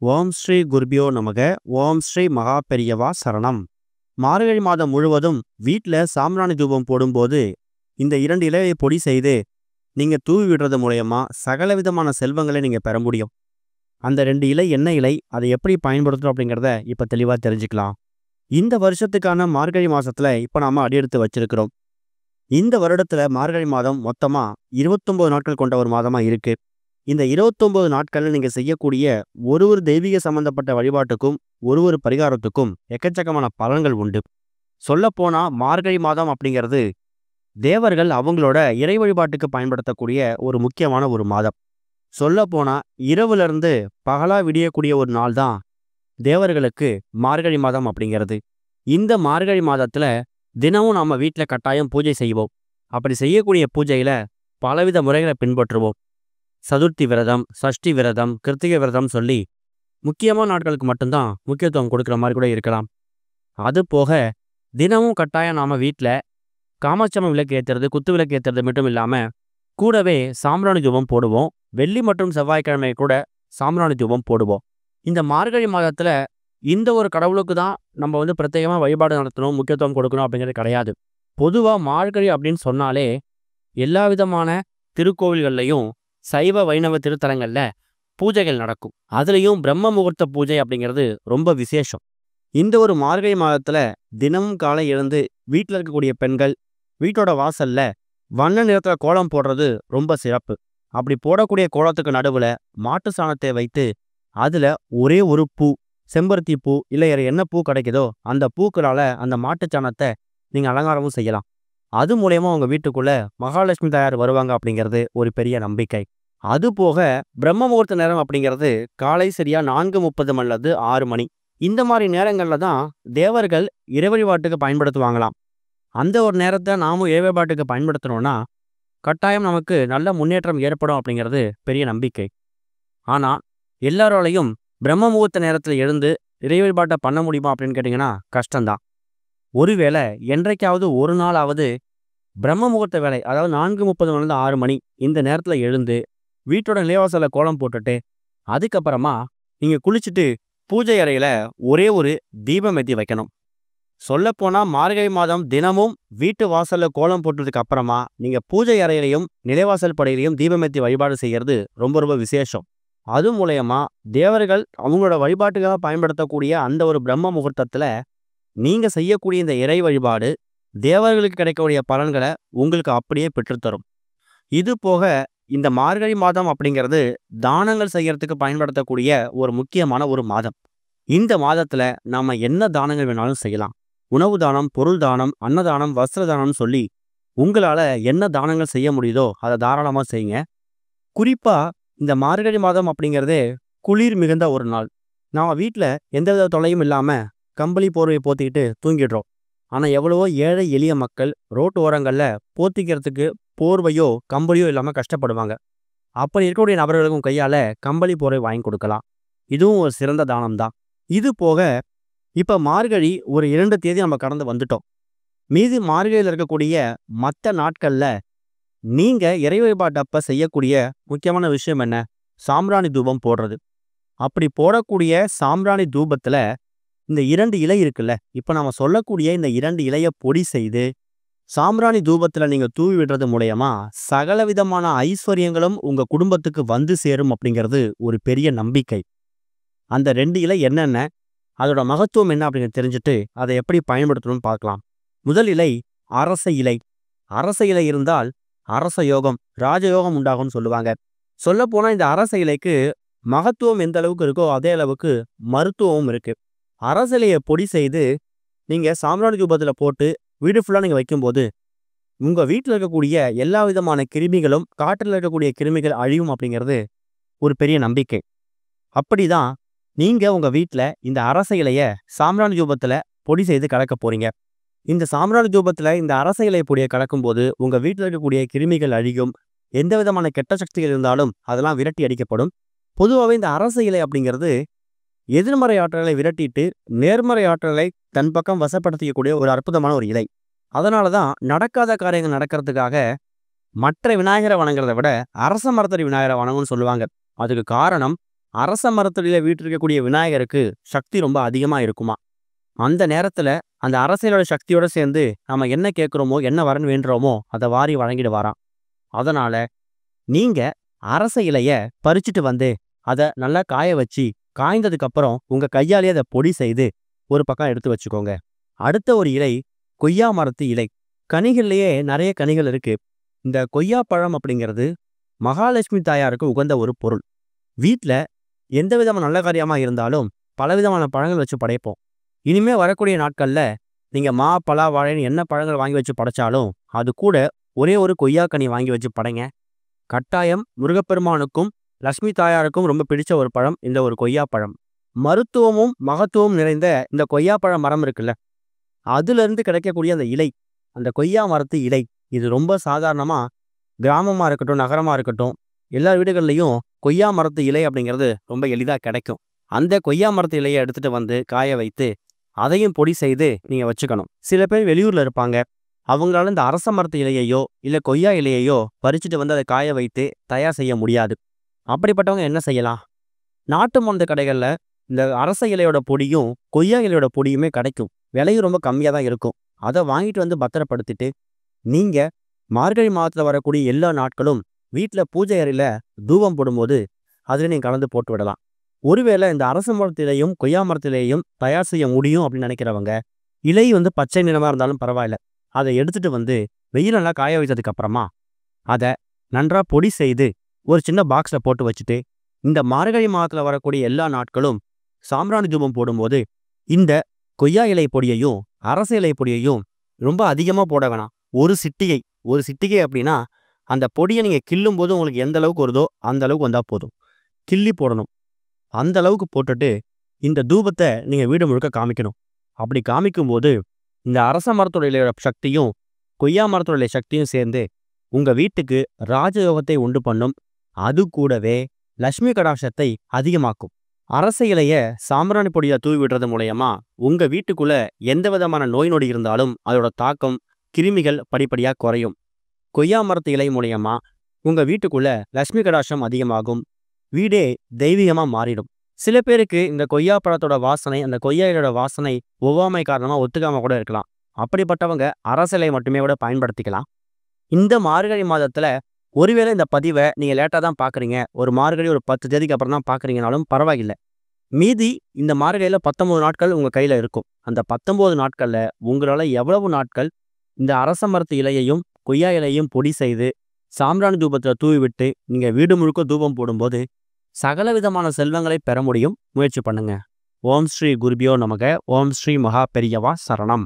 ஓம் ஸ்ரீ குருபியோ நமக. ஓம் ஸ்ரீ மகா பெரியவா சரணம். மார்கழி மாதம் முழுவதும் வீட்டில் சாம்பிராணி தூபம் போடும்போது இந்த 2 இலையை பொடி செய்து நீங்கள் தூவி விடுறது மூலயமா சகல விதமான செல்வங்களை நீங்கள் பெற முடியும். அந்த 2 இலை என்ன இலை, அதை எப்படி பயன்படுத்தணும் அப்படிங்கிறத இப்போ தெளிவாக தெரிஞ்சுக்கலாம். இந்த வருஷத்துக்கான மார்கழி மாதத்தில் இப்போ நாம் அடியெடுத்து வச்சிருக்கிறோம். இந்த வருடத்தில் மார்கழி மாதம் மொத்தமாக 29 நாட்கள் கொண்ட ஒரு மாதமாக இருக்குது. இந்த 29 நாட்களில் நீங்கள் செய்யக்கூடிய ஒரு தெய்வீக சம்பந்தப்பட்ட வழிபாட்டுக்கும் ஒரு பரிகாரத்துக்கும் எக்கச்சக்கமான பலன்கள் உண்டு. சொல்லப்போனால் மார்கழி மாதம் அப்படிங்கிறது தேவர்கள் அவங்களோட இறை வழிபாட்டுக்கு பயன்படுத்தக்கூடிய ஒரு முக்கியமான ஒரு மாதம். சொல்லப்போனால் இரவுலேருந்து பகலாக விடியக்கூடிய ஒரு நாள் தான் தேவர்களுக்கு மார்கழி மாதம் அப்படிங்கிறது. இந்த மார்கழி மாதத்தில் தினமும் நம்ம வீட்டில் கட்டாயம் பூஜை செய்வோம். அப்படி செய்யக்கூடிய பூஜையில் பலவித முறைகளை பின்பற்றுவோம். சதுர்த்தி விரதம், சஷ்டி விரதம், கிருத்திகை விரதம் சொல்லி முக்கியமான நாட்களுக்கு மட்டும்தான் முக்கியத்துவம் கொடுக்குற மாதிரி கூட இருக்கலாம். அது போக தினமும் கட்டாயம் நாம் வீட்டில் காமாட்சம்மன் விளக்கு ஏற்றுறது, குத்து விளக்கு ஏற்றுறது மட்டும் இல்லாமல் கூடவே சாம்பிராணி தூபம் போடுவோம். வெள்ளி மற்றும் செவ்வாய்க்கிழமை கூட சாம்பிராணி தூபம் போடுவோம். இந்த மார்கழி மாதத்தில் இந்த ஒரு கடவுளுக்கு தான் நம்ம பிரத்யேகமாக வழிபாடு நடத்தணும், முக்கியத்துவம் கொடுக்கணும் அப்படிங்கிறது கிடையாது. பொதுவாக மார்கழி அப்படின்னு சொன்னாலே எல்லா விதமான திருக்கோவில்கள்லையும் சைவ வைணவ திருத்தலங்களில் பூஜைகள் நடக்கும். அதுலேயும் பிரம்ம முகூர்த்த பூஜை அப்படிங்கிறது ரொம்ப விசேஷம். இந்த ஒரு மார்கழி மாதத்தில் தினமும் காலை எழுந்து வீட்டில் இருக்கக்கூடிய பெண்கள் வீட்டோட வாசலில் வண்ண நிறத்தில் கோலம் போடுறது ரொம்ப சிறப்பு. அப்படி போடக்கூடிய கோலத்துக்கு நடுவில் மாட்டு சாணத்தை வைத்து அதில் ஒரே ஒரு பூ, செம்பருத்தி பூ இல்லை வேறு என்ன பூ கிடைக்குதோ அந்த பூக்களால் அந்த மாட்டு சாணத்தை நீங்கள் அலங்காரமும் செய்யலாம். அது மூலயமா உங்கள் வீட்டுக்குள்ளே மகாலட்சுமி தாயார் வருவாங்க அப்படிங்கிறது ஒரு பெரிய நம்பிக்கை. அது போக பிரம்ம முகூர்த்த நேரம் அப்படிங்கிறது காலை சரியாக 4:30 அல்லது 6 மணி. இந்த மாதிரி நேரங்களில் தான் தேவர்கள் இறை வழிபாட்டுக்கு பயன்படுத்துவாங்களாம். அந்த ஒரு நேரத்தை நாமும் இறை வழிபாட்டுக்கு பயன்படுத்தணும்னா கட்டாயம் நமக்கு நல்ல முன்னேற்றம் ஏற்படும் அப்படிங்கிறது பெரிய நம்பிக்கை. ஆனால் எல்லாராலையும் பிரம்ம முகூர்த்த நேரத்தில் எழுந்து இறை வழிபாட்டை பண்ண முடியுமா அப்படின்னு கேட்டிங்கன்னா கஷ்டம்தான். ஒருவேளை என்றைக்காவது ஒரு நாளாவது பிரம்ம முகூர்த்த வேலை, அதாவது 4:30 6 மணி இந்த நேரத்தில் எழுந்து வீட்டோட நிலைவாசலில் கோலம் போட்டுட்டு அதுக்கப்புறமா நீங்கள் குளிச்சுட்டு பூஜை அறையில் ஒரே ஒரு தீபம் ஏற்றி வைக்கணும். சொல்லப்போனால் மார்கழி மாதம் தினமும் வீட்டு வாசலில் கோலம் போட்டதுக்கு அப்புறமா நீங்கள் பூஜை அறையிலையும் நிலைவாசல் படையிலையும் தீபம் ஏற்றி வழிபாடு செய்கிறது ரொம்ப விசேஷம். அது மூலயமா தேவர்கள் அவங்களோட வழிபாட்டுக்காக பயன்படுத்தக்கூடிய அந்த ஒரு பிரம்ம முகூர்த்தத்தில் நீங்கள் செய்யக்கூடிய இந்த இறை வழிபாடு தேவர்களுக்கு கிடைக்கக்கூடிய பலன்களை உங்களுக்கு அப்படியே பெற்றுத்தரும். இது போக இந்த மார்கழி மாதம் அப்படிங்கிறது தானங்கள் செய்யறதுக்கு பயன்படுத்தக்கூடிய ஒரு முக்கியமான ஒரு மாதம். இந்த மாதத்தில் நாம் என்ன தானங்கள் வேணாலும் செய்யலாம். உணவு தானம், பொருள் தானம், அன்னதானம், வஸ்திர தானம் சொல்லி உங்களால் என்ன தானங்கள் செய்ய முடியுதோ அதை தாராளமாக செய்யுங்க. குறிப்பாக இந்த மார்கழி மாதம் அப்படிங்கிறதே குளிர் மிகுந்த ஒரு நாள். நாம் வீட்டில் எந்தவித தொல்லையும் இல்லாமல் கம்பளி போர்வை போத்திக்கிட்டு தூங்கிடுறோம். ஆனால் எவ்வளவோ ஏழை எளிய மக்கள் ரோட்டு ஓரங்களில் போத்திக்கிறதுக்கு போர்வையோ கம்பளியோ இல்லாமல் கஷ்டப்படுவாங்க. அப்படி இருக்கக்கூடிய நபர்களுக்கும் கையால் கம்பளி போர்வை வாங்கி கொடுக்கலாம். இதுவும் ஒரு சிறந்த தானம் தான். இது போக இப்போ மார்கழி ஒரு 2 தேதி நம்ம கடந்து வந்துட்டோம். மீதி மார்கழியில் இருக்கக்கூடிய மற்ற நாட்களில் நீங்கள் இறை வழிபாட்டப்ப செய்யக்கூடிய முக்கியமான விஷயம் என்ன? சாம்பிராணி தூபம் போடுறது. அப்படி போடக்கூடிய சாம்பிராணி தூபத்தில் இந்த 2 இலை இருக்குல்ல, இப்போ நம்ம சொல்லக்கூடிய இந்த 2 இலையை பொடி செய்து சாம்பிராணி தூபத்தில் நீங்கள் தூவி விடுறது மூலயமா சகல விதமான ஐஸ்வர்யங்களும் உங்கள் குடும்பத்துக்கு வந்து சேரும் அப்படிங்கிறது ஒரு பெரிய நம்பிக்கை. அந்த 2 இலை என்னென்ன, அதோட மகத்துவம் என்ன அப்படிங்கிறத தெரிஞ்சுட்டு அதை எப்படி பயன்படுத்தணும்னு பார்க்கலாம். முதல் இலை அரச இலை. அரச இலை இருந்தால் அரச யோகம், ராஜயோகம் உண்டாகும்னு சொல்லுவாங்க. சொல்லப்போனால் இந்த அரச இலைக்கு மகத்துவம் எந்த அளவுக்கு இருக்கோ அதே அளவுக்கு மருத்துவமும் இருக்குது. அரச இலையை பொடி செய்து நீங்கள் சாம்பிராணி தூபத்தில் போட்டு வீடு ஃபுல்லாக நீங்கள் வைக்கும்போது உங்கள் வீட்டில் இருக்கக்கூடிய எல்லா விதமான கிருமிகளும், காற்றில் இருக்கக்கூடிய கிருமிகள் அழியும் அப்படிங்கிறது ஒரு பெரிய நம்பிக்கை. அப்படி தான் நீங்கள் உங்கள் வீட்டில் இந்த அரச இலையை சாம்பிராணி தூபத்தில் பொடி செய்து கலக்க போகிறீங்க. இந்த சாம்பிராணி தூபத்தில் இந்த அரச இலை பொடியை கலக்கும்போது உங்கள் வீட்டில் இருக்கக்கூடிய கிருமிகள் அழியும். எந்த விதமான கெட்ட சக்திகள் இருந்தாலும் அதெல்லாம் விரட்டி அடிக்கப்படும். பொதுவாகவே இந்த அரச இலை அப்படிங்கிறது எதிர்மறை ஆற்றலை விரட்டிட்டு நேர்மறை ஆற்றலை தன் பக்கம் வசப்படுத்திக்கக்கூடிய ஒரு அற்புதமான ஒரு இலை. அதனால தான் நடக்காத காரியங்கள் நடக்கிறதுக்காக மற்ற விநாயகரை வணங்குறதை விட அரச மரத்தடி விநாயகரை வணங்குன்னு சொல்லுவாங்க. அதுக்கு காரணம் அரச மரத்தடியில வீற்றிருக்கக்கூடிய விநாயகருக்கு சக்தி ரொம்ப அதிகமா இருக்குமா. அந்த நேரத்துல அந்த அரசியலோட சக்தியோட சேர்ந்து நம்ம என்ன கேட்குறோமோ, என்ன வரன் வேண்டுறோமோ அதை வாரி வழங்கிடுவாராம். அதனால நீங்க அரச இலைய பறிச்சுட்டு வந்து அதை நல்லா காய வச்சு, காய்ந்ததுக்கு அப்புறம் உங்க கையாலேயே அதை பொடி செய்து ஒரு பக்கம் எடுத்து வச்சுக்கோங்க. அடுத்த ஒரு இலை கொய்யா மரத்து இலை. கனிகள்லயே நிறைய கனிகள் இருக்கு. இந்த கொய்யா பழம் அப்படிங்கிறது மகாலட்சுமி தாயாருக்கு உகந்த ஒரு பொருள். வீட்ல எந்த விதமான நல்ல காரியமா இருந்தாலும் பலவிதமான பழங்கள் வச்சு படைப்போம். இனிமே வரக்கூடிய நாட்கள்ல நீங்க மா, பலா, வாழைன்னு என்ன பழங்கள் வாங்கி வச்சு படைச்சாலும் அது கூட ஒரே ஒரு கொய்யா கனி வாங்கி வச்சு படைங்க. கட்டாயம் முருகப்பெருமானுக்கும் லட்சுமி தாயாருக்கும் ரொம்ப பிடிச்ச ஒரு பழம் இந்த ஒரு கொய்யா பழம். மருத்துவமும் மகத்துவமும் நிறைந்த இந்த கொய்யா பழ மரம் இருக்குல்ல, அதுல இருந்து கிடைக்கக்கூடிய அந்த இலை, அந்த கொய்யா மரத்து இலை, இது ரொம்ப சாதாரணமா கிராமமா இருக்கட்டும், நகரமா இருக்கட்டும், எல்லா வீடுகள்லையும் கொய்யா மரத்து இலை அப்படிங்கிறது ரொம்ப எளிதா கிடைக்கும். அந்த கொய்யா மரத்து இலையை எடுத்துட்டு வந்து காய வைத்து அதையும் பொடி செய்து நீங்க வச்சுக்கணும். சில பேர் வெளியூர்ல இருப்பாங்க. அவங்களால இந்த அரச மரத்து இலையையோ இல்ல கொய்யா இலையையோ பறிச்சுட்டு வந்து அதை காய வைத்து தயார் செய்ய முடியாது. அப்படிப்பட்டவங்க என்ன செய்யலாம்? நாட்டு மருந்து கடைகள்ல இந்த அரச இலையோட பொடியும் கொய்யா இலையோட பொடியுமே கிடைக்கும். விலையும் ரொம்ப கம்மியா தான் இருக்கும். அதை வாங்கிட்டு வந்து பத்திரப்படுத்திட்டு நீங்க மார்கழி மாதத்துல வரக்கூடிய எல்லா நாட்களும் வீட்ல பூஜை அறையில தூபம் போடும்போது அதுல நீங்க கலந்து போட்டு விடலாம். ஒருவேளை இந்த அரச மரத்திலையும் கொய்யா மரத்திலேயும் தயார் செய்ய முடியும் அப்படின்னு நினைக்கிறவங்க, இலை வந்து பச்சை நிறமா இருந்தாலும் பரவாயில்ல, அதை எடுத்துட்டு வந்து வெயில் நல்லா காய வைத்ததுக்கு அப்புறமா அதை நன்றா பொடி செய்து ஒரு சின்ன பாக்ஸ்ல போட்டு வச்சுட்டு, இந்த மார்கழி மாதத்துல வரக்கூடிய எல்லா நாட்களும் சாம்பிராணி தூபம் போடும்போது இந்த கொய்யா இலை பொடியையும் அரச இலை பொடியையும் ரொம்ப அதிகமா போட வேணாம். ஒரு சிட்டிகை அப்படின்னா அந்த பொடியை நீங்க கிள்ளும் போது உங்களுக்கு எந்த அளவுக்கு வருதோ அந்த அளவுக்கு வந்தா போதும். கிள்ளி போடணும். அந்த அளவுக்கு போட்டுட்டு இந்த தூபத்தை நீங்க வீடு முழுக்க காமிக்கணும். அப்படி காமிக்கும்போது இந்த அரச மரத்தோட இலையோட சக்தியும் கொய்யா மரத்தோட இலை சக்தியும் சேர்ந்து உங்க வீட்டுக்கு ராஜயோகத்தை உண்டு பண்ணும். அது கூடவே லட்சுமி கடாட்சத்தை அதிகமாக்கும். அரச இலைய சாம்பிராணி பொடியா தூவி விடுறது மூலயமா உங்க வீட்டுக்குள்ள எந்த விதமான நோய் நொடி இருந்தாலும் அதோட தாக்கம், கிருமிகள் படிப்படியா குறையும். கொய்யா மரத்து இலை மூலயமா உங்க வீட்டுக்குள்ள லட்சுமி கடாட்சம் அதிகமாகும். வீடே தெய்வீகமா மாறிடும். சில பேருக்கு இந்த கொய்யா பழத்தோட வாசனை, அந்த கொய்யா இலையோட வாசனை ஒவ்வாமை காரணமா ஒத்துக்காம கூட இருக்கலாம். அப்படிப்பட்டவங்க அரச இலை மட்டுமே கூட பயன்படுத்திக்கலாம். இந்த மார்கழி மாதத்துல ஒருவேளை இந்த பதிவை நீங்க லேட்டா தான் பாக்குறீங்க, ஒரு மார்கழி ஒரு 10 தேதிக்கு அப்புறம் தான் பாக்குறீங்கனாலும் பரவாயில்லை. மீதி இந்த மார்கழியில 19 நாட்கள் உங்க கையில இருக்கும். அந்த 19 நாட்கள்ல உங்களால எவ்வளவு நாட்கள் இந்த அரச மரத்து இலையையும் கொய்யா இலையையும் பொடி செய்து சாம்பிராணி தூபத்துல தூவி விட்டு நீங்க வீடு முழுக்க தூபம் போடும்போது சகல விதமான செல்வங்களை பெற முடியும். முயற்சி பண்ணுங்க. ஓம் ஸ்ரீ குருபியோ நமக. ஓம் ஸ்ரீ மகா பெரியவா சரணம்.